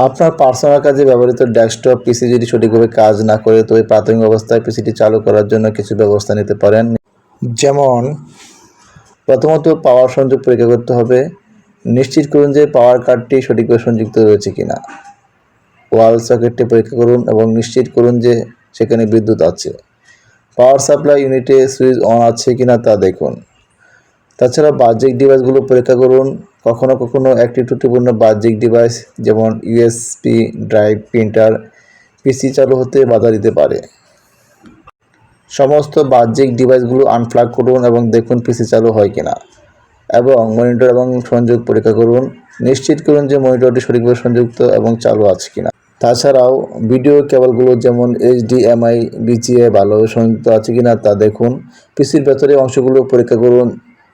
আপনার পার্সোনাল কাজে ব্যবহৃত ডেস্কটপ পিসি যদি সঠিকভাবে কাজ না করে তবে প্রাথমিক অবস্থায় পিসিটি চালু করার জন্য কিছু ব্যবস্থা নিতে পারেন। যেমন প্রথমত পাওয়ার সংযোগ পরীক্ষা করতে হবে। নিশ্চিত করুন যে পাওয়ার কার্ডটি সঠিকভাবে সংযুক্ত রয়েছে কিনা। ওয়াল সকেটটি পরীক্ষা করুন এবং নিশ্চিত করুন যে সেখানে বিদ্যুৎ আছে। পাওয়ার সাপ্লাই ইউনিটে সুইচ অন আছে কিনা তা দেখুন। তাছাড়া বাহ্যিক ডিভাইসগুলো পরীক্ষা করুন। কখনো কখনো একটি ত্রুটিপূর্ণ বাহ্যিক ডিভাইস যেমন ইউএসবি ড্রাইভ, প্রিন্টার পিসি চালু হতে বাধা দিতে পারে। সমস্ত বাহ্যিক ডিভাইসগুলো আনপ্লাগ করুন এবং দেখুন পিসি চালু হয় কিনা এবং মনিটর এবং সংযোগ পরীক্ষা করুন। নিশ্চিত করুন যে মনিটরটি সঠিকভাবে সংযুক্ত এবং চালু আছে কিনা। তাছাড়াও ভিডিও কেবলগুলো যেমন HDMI, VGA ভালোভাবে সংযুক্ত আছে কিনা তা দেখুন। পিসির ভেতরে অংশগুলো পরীক্ষা করুন।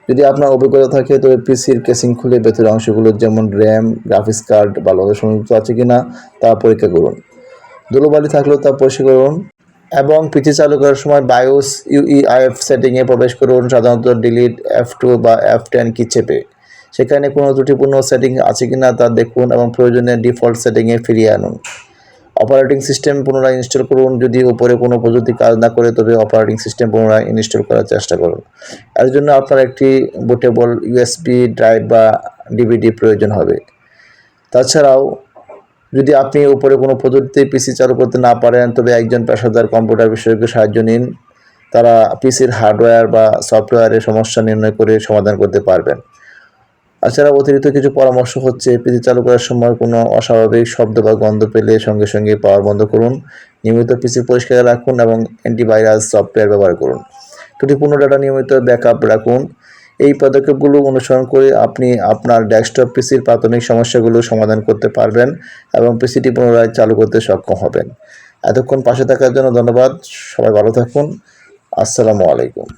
যদি আপনার অভিজ্ঞতা থাকে তবে পিসির কেসিং খুলে ভেতরের অংশগুলো যেমন র্যাম, গ্রাফিক্স কার্ড ভালোভাবে সংযুক্ত আছে কিনা তা পরীক্ষা করুন। ধুলোবালি থাকলেও তা পরিষ্কার করুন এবং পিসি চালু করার সময় বায়োস UEFI সেটিংয়ে প্রবেশ করুন। সাধারণত ডিলিট F2 বা F10 কি চেপে সেখানে কোনো ত্রুটিপূর্ণ সেটিং আছে কিনা তা দেখুন এবং প্রয়োজনে ডিফল্ট সেটিংয়ে ফিরিয়ে আনুন। অপারেটিং সিস্টেম পুনরায় ইনস্টল করুন। যদি উপরে কোনো প্রযুক্তি কাজ না করে তবে অপারেটিং সিস্টেম পুনরায় ইনস্টল করার চেষ্টা করুন। এর জন্য আপনার একটি বুটেবল USB ড্রাইভ বা DVD প্রয়োজন হবে। তাছাড়াও যদি আপনি উপরে কোনো প্রযুক্তি পিসি চালু করতে না পারেন তবে একজন পেশাদার কম্পিউটার বিশেষজ্ঞের সাহায্য নিন। তারা পিসির হার্ডওয়্যার বা সফটওয়্যারের সমস্যা নির্ণয় করে সমাধান করতে পারবেন। এছাড়া অতিরিক্ত কিছু পরামর্শ হচ্ছে পিসি চালু করার সময় কোনো অস্বাভাবিক শব্দ বা গন্ধ পেলে সঙ্গে সঙ্গে পাওয়ার বন্ধ করুন। নিয়মিত পিসি পরিষ্কার রাখুন এবং অ্যান্টিভাইরাস সফটওয়্যার ব্যবহার করুন। ত্রুটিপূর্ণ ডাটা নিয়মিত ব্যাকআপ রাখুন। এই পদক্ষেপগুলো অনুসরণ করে আপনি আপনার ডেস্কটপ পিসির প্রাথমিক সমস্যাগুলো সমাধান করতে পারবেন এবং পিসিটি পুনরায় চালু করতে সক্ষম হবেন। এতক্ষণ পাশে থাকার জন্য ধন্যবাদ। সবাই ভালো থাকুন। আসসালামু আলাইকুম।